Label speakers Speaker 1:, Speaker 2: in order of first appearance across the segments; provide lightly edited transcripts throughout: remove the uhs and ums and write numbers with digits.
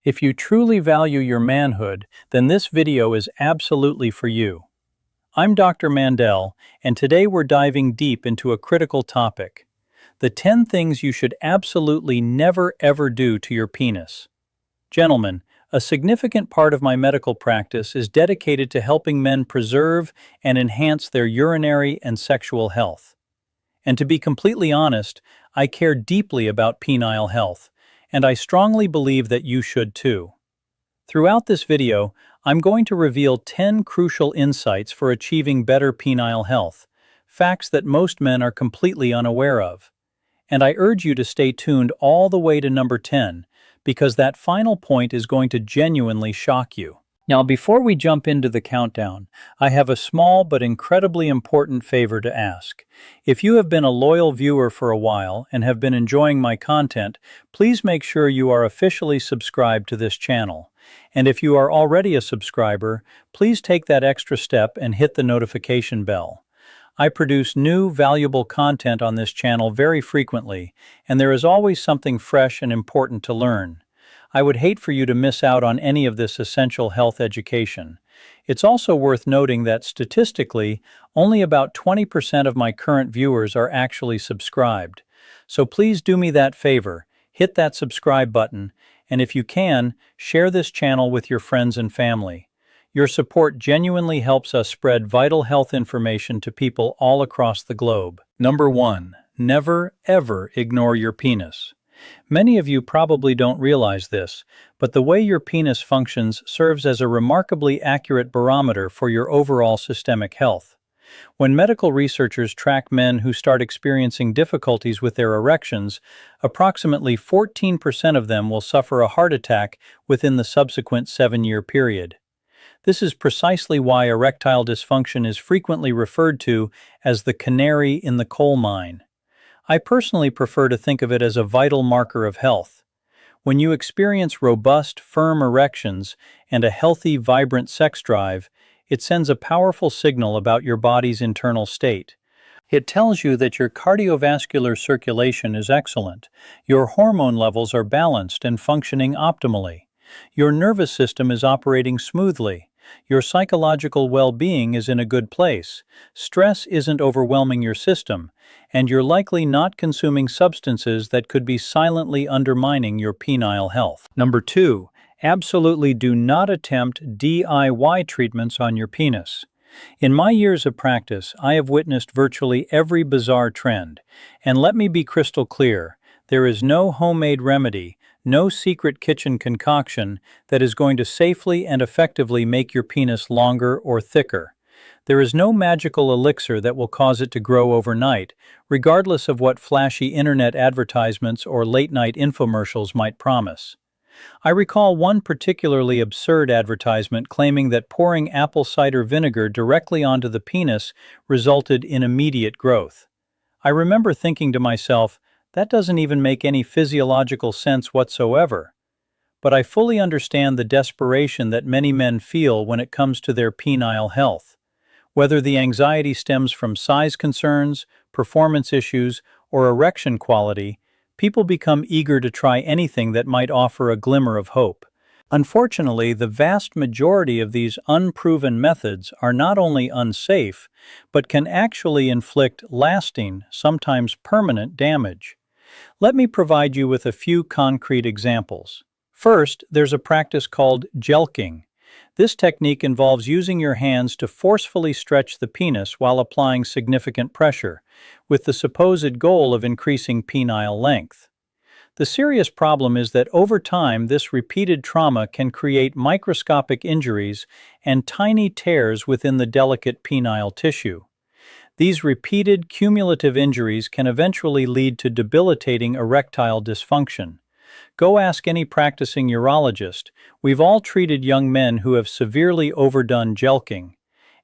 Speaker 1: If you truly value your manhood, then this video is absolutely for you. I'm Dr. Mandell, and today we're diving deep into a critical topic: the 10 things you should absolutely never ever do to your penis. Gentlemen, a significant part of my medical practice is dedicated to helping men preserve and enhance their urinary and sexual health. And to be completely honest, I care deeply about penile health, and I strongly believe that you should too. Throughout this video, I'm going to reveal 10 crucial insights for achieving better penile health, facts that most men are completely unaware of. And I urge you to stay tuned all the way to number 10, because that final point is going to genuinely shock you. Now, before we jump into the countdown, I have a small but incredibly important favor to ask. If you have been a loyal viewer for a while and have been enjoying my content, please make sure you are officially subscribed to this channel. And if you are already a subscriber, please take that extra step and hit the notification bell. I produce new, valuable content on this channel very frequently, and there is always something fresh and important to learn. I would hate for you to miss out on any of this essential health education. It's also worth noting that statistically, only about 20% of my current viewers are actually subscribed. So please do me that favor, hit that subscribe button, and if you can, share this channel with your friends and family. Your support genuinely helps us spread vital health information to people all across the globe. Number 1. Never, ever ignore your penis. Many of you probably don't realize this, but the way your penis functions serves as a remarkably accurate barometer for your overall systemic health. When medical researchers track men who start experiencing difficulties with their erections, approximately 14% of them will suffer a heart attack within the subsequent 7-year period. This is precisely why erectile dysfunction is frequently referred to as the canary in the coal mine. I personally prefer to think of it as a vital marker of health. When you experience robust, firm erections and a healthy, vibrant sex drive, it sends a powerful signal about your body's internal state. It tells you that your cardiovascular circulation is excellent, your hormone levels are balanced and functioning optimally, your nervous system is operating smoothly, your psychological well-being is in a good place, stress isn't overwhelming your system, and you're likely not consuming substances that could be silently undermining your penile health. Number 2. Absolutely do not attempt DIY treatments on your penis. In my years of practice, I have witnessed virtually every bizarre trend, and let me be crystal clear, there is no homemade remedy, no secret kitchen concoction that is going to safely and effectively make your penis longer or thicker. There is no magical elixir that will cause it to grow overnight, regardless of what flashy internet advertisements or late-night infomercials might promise. I recall one particularly absurd advertisement claiming that pouring apple cider vinegar directly onto the penis resulted in immediate growth. I remember thinking to myself, that doesn't even make any physiological sense whatsoever. But I fully understand the desperation that many men feel when it comes to their penile health. Whether the anxiety stems from size concerns, performance issues, or erection quality, people become eager to try anything that might offer a glimmer of hope. Unfortunately, the vast majority of these unproven methods are not only unsafe, but can actually inflict lasting, sometimes permanent damage. Let me provide you with a few concrete examples. First, there's a practice called jelqing. This technique involves using your hands to forcefully stretch the penis while applying significant pressure, with the supposed goal of increasing penile length. The serious problem is that over time, this repeated trauma can create microscopic injuries and tiny tears within the delicate penile tissue. These repeated cumulative injuries can eventually lead to debilitating erectile dysfunction. Go ask any practicing urologist. We've all treated young men who have severely overdone jelqing.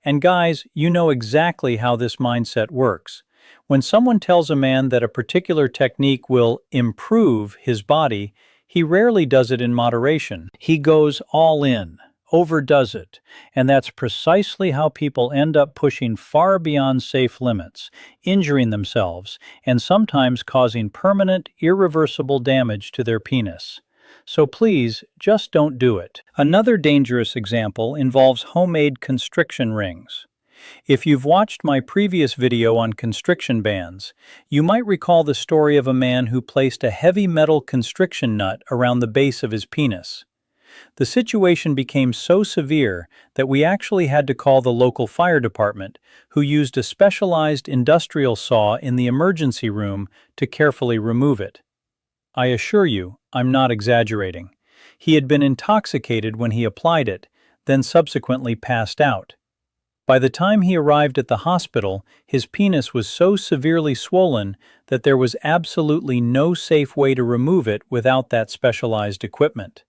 Speaker 1: And guys, you know exactly how this mindset works. When someone tells a man that a particular technique will improve his body, he rarely does it in moderation. He goes all in, overdoes it, and that's precisely how people end up pushing far beyond safe limits, injuring themselves, and sometimes causing permanent, irreversible damage to their penis. So please, just don't do it. Another dangerous example involves homemade constriction rings. If you've watched my previous video on constriction bands, you might recall the story of a man who placed a heavy metal constriction nut around the base of his penis. The situation became so severe that we actually had to call the local fire department, who used a specialized industrial saw in the emergency room to carefully remove it. I assure you, I'm not exaggerating. He had been intoxicated when he applied it, then subsequently passed out. By the time he arrived at the hospital, his penis was so severely swollen that there was absolutely no safe way to remove it without that specialized equipment.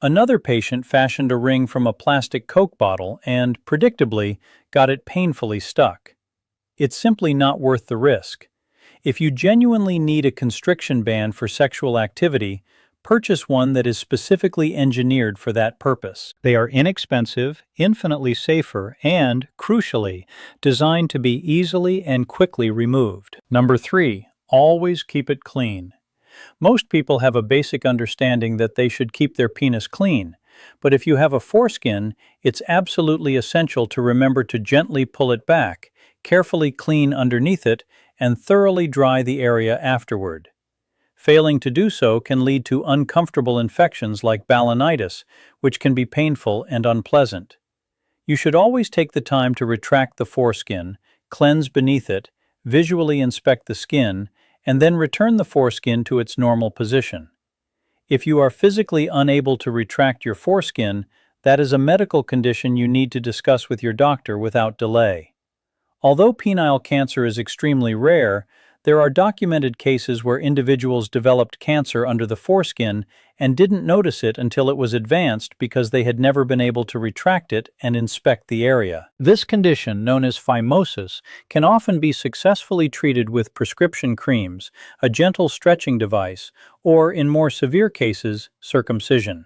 Speaker 1: Another patient fashioned a ring from a plastic Coke bottle and, predictably, got it painfully stuck. It's simply not worth the risk. If you genuinely need a constriction band for sexual activity, purchase one that is specifically engineered for that purpose. They are inexpensive, infinitely safer, and, crucially, designed to be easily and quickly removed. Number 3. Always keep it clean. Most people have a basic understanding that they should keep their penis clean, but if you have a foreskin, it's absolutely essential to remember to gently pull it back, carefully clean underneath it, and thoroughly dry the area afterward. Failing to do so can lead to uncomfortable infections like balanitis, which can be painful and unpleasant. You should always take the time to retract the foreskin, cleanse beneath it, visually inspect the skin, and then return the foreskin to its normal position. If you are physically unable to retract your foreskin, that is a medical condition you need to discuss with your doctor without delay. Although penile cancer is extremely rare, there are documented cases where individuals developed cancer under the foreskin and didn't notice it until it was advanced because they had never been able to retract it and inspect the area. This condition, known as phimosis, can often be successfully treated with prescription creams, a gentle stretching device, or, in more severe cases, circumcision.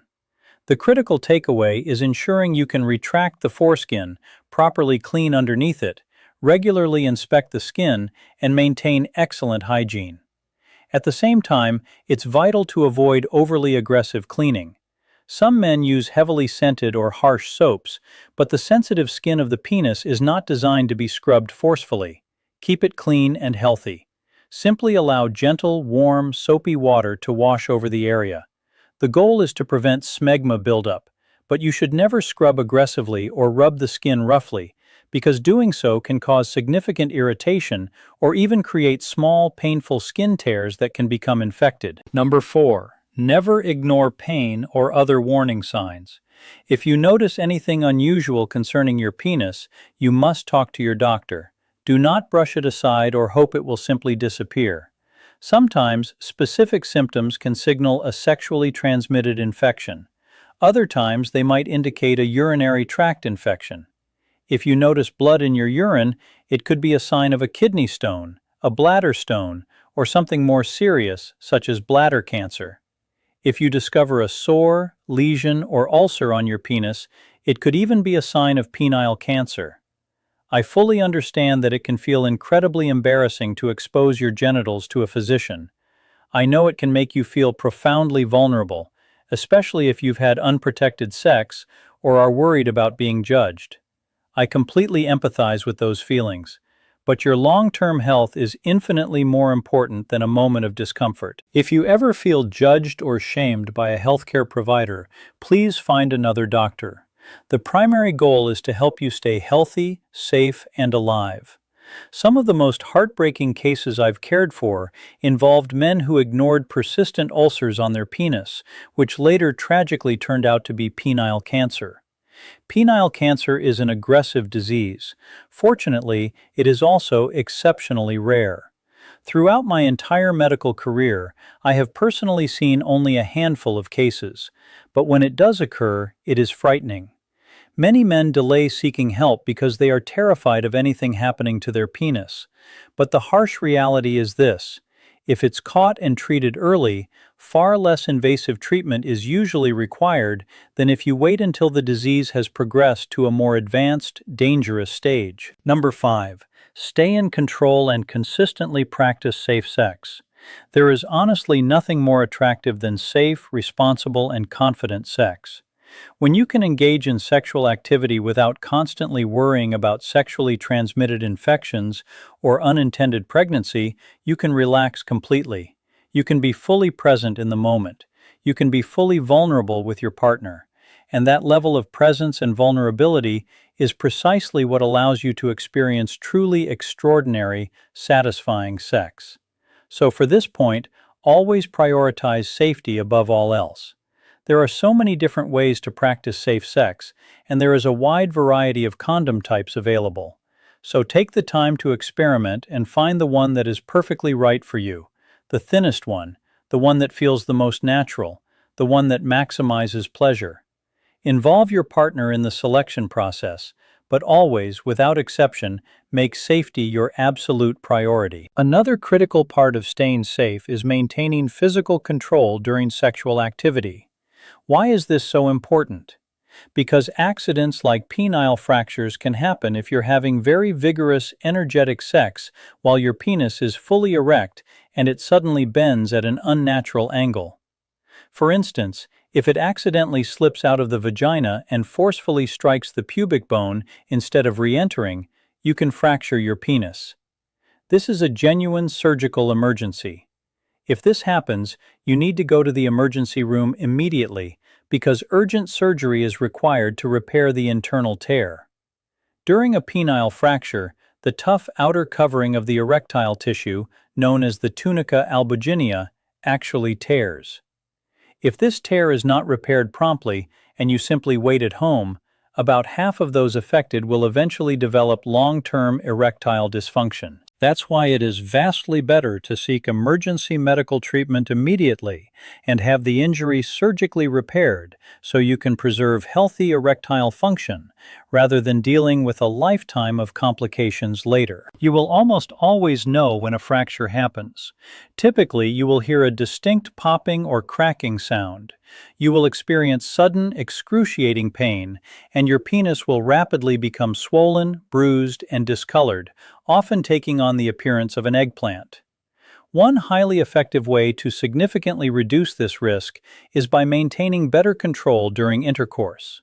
Speaker 1: The critical takeaway is ensuring you can retract the foreskin, properly clean underneath it, regularly inspect the skin, and maintain excellent hygiene. At the same time, it's vital to avoid overly aggressive cleaning. Some men use heavily scented or harsh soaps, but the sensitive skin of the penis is not designed to be scrubbed forcefully. Keep it clean and healthy. Simply allow gentle, warm, soapy water to wash over the area. The goal is to prevent smegma buildup, but you should never scrub aggressively or rub the skin roughly, because doing so can cause significant irritation or even create small, painful skin tears that can become infected. Number 4. Never ignore pain or other warning signs. If you notice anything unusual concerning your penis, you must talk to your doctor. Do not brush it aside or hope it will simply disappear. Sometimes, specific symptoms can signal a sexually transmitted infection. Other times, they might indicate a urinary tract infection. If you notice blood in your urine, it could be a sign of a kidney stone, a bladder stone, or something more serious, such as bladder cancer. If you discover a sore, lesion, or ulcer on your penis, it could even be a sign of penile cancer. I fully understand that it can feel incredibly embarrassing to expose your genitals to a physician. I know it can make you feel profoundly vulnerable, especially if you've had unprotected sex or are worried about being judged. I completely empathize with those feelings, but your long-term health is infinitely more important than a moment of discomfort. If you ever feel judged or shamed by a healthcare provider, please find another doctor. The primary goal is to help you stay healthy, safe, and alive. Some of the most heartbreaking cases I've cared for involved men who ignored persistent ulcers on their penis, which later tragically turned out to be penile cancer. Penile cancer is an aggressive disease. Fortunately, it is also exceptionally rare. Throughout my entire medical career, I have personally seen only a handful of cases, but when it does occur, it is frightening. Many men delay seeking help because they are terrified of anything happening to their penis. But the harsh reality is this: if it's caught and treated early, far less invasive treatment is usually required than if you wait until the disease has progressed to a more advanced, dangerous stage. Number 5. Stay in control and consistently practice safe sex. There is honestly nothing more attractive than safe, responsible, and confident sex. When you can engage in sexual activity without constantly worrying about sexually transmitted infections or unintended pregnancy, you can relax completely. You can be fully present in the moment. You can be fully vulnerable with your partner. And that level of presence and vulnerability is precisely what allows you to experience truly extraordinary, satisfying sex. So for this point, always prioritize safety above all else. There are so many different ways to practice safe sex, and there is a wide variety of condom types available. So take the time to experiment and find the one that is perfectly right for you, the thinnest one, the one that feels the most natural, the one that maximizes pleasure. Involve your partner in the selection process, but always, without exception, make safety your absolute priority. Another critical part of staying safe is maintaining physical control during sexual activity. Why is this so important? Because accidents like penile fractures can happen if you're having very vigorous, energetic sex while your penis is fully erect and it suddenly bends at an unnatural angle. For instance, if it accidentally slips out of the vagina and forcefully strikes the pubic bone instead of re-entering, you can fracture your penis. This is a genuine surgical emergency. If this happens, you need to go to the emergency room immediately because urgent surgery is required to repair the internal tear. During a penile fracture, the tough outer covering of the erectile tissue, known as the tunica albuginea, actually tears. If this tear is not repaired promptly and you simply wait at home, about half of those affected will eventually develop long-term erectile dysfunction. That's why it is vastly better to seek emergency medical treatment immediately and have the injury surgically repaired so you can preserve healthy erectile function rather than dealing with a lifetime of complications later. You will almost always know when a fracture happens. Typically, you will hear a distinct popping or cracking sound. You will experience sudden, excruciating pain, and your penis will rapidly become swollen, bruised, and discolored, often taking on the appearance of an eggplant. One highly effective way to significantly reduce this risk is by maintaining better control during intercourse.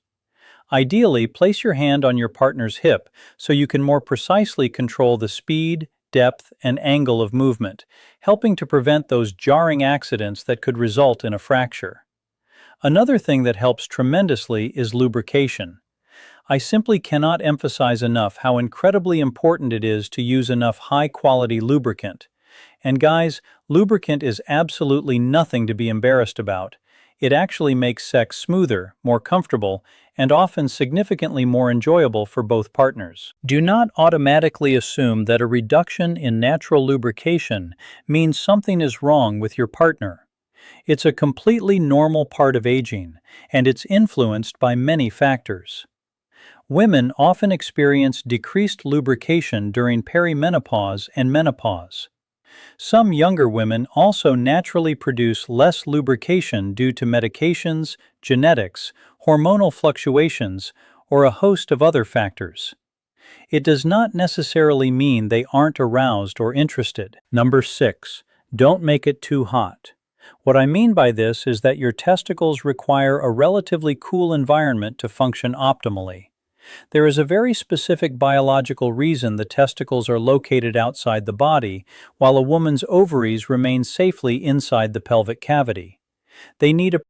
Speaker 1: Ideally, place your hand on your partner's hip so you can more precisely control the speed, depth, and angle of movement, helping to prevent those jarring accidents that could result in a fracture. Another thing that helps tremendously is lubrication. I simply cannot emphasize enough how incredibly important it is to use enough high-quality lubricant. And guys, lubricant is absolutely nothing to be embarrassed about. It actually makes sex smoother, more comfortable, and often significantly more enjoyable for both partners. Do not automatically assume that a reduction in natural lubrication means something is wrong with your partner. It's a completely normal part of aging, and it's influenced by many factors. Women often experience decreased lubrication during perimenopause and menopause. Some younger women also naturally produce less lubrication due to medications, genetics, hormonal fluctuations, or a host of other factors. It does not necessarily mean they aren't aroused or interested. Number 6. Don't make it too hot. What I mean by this is that your testicles require a relatively cool environment to function optimally. There is a very specific biological reason the testicles are located outside the body, while a woman's ovaries remain safely inside the pelvic cavity. They need a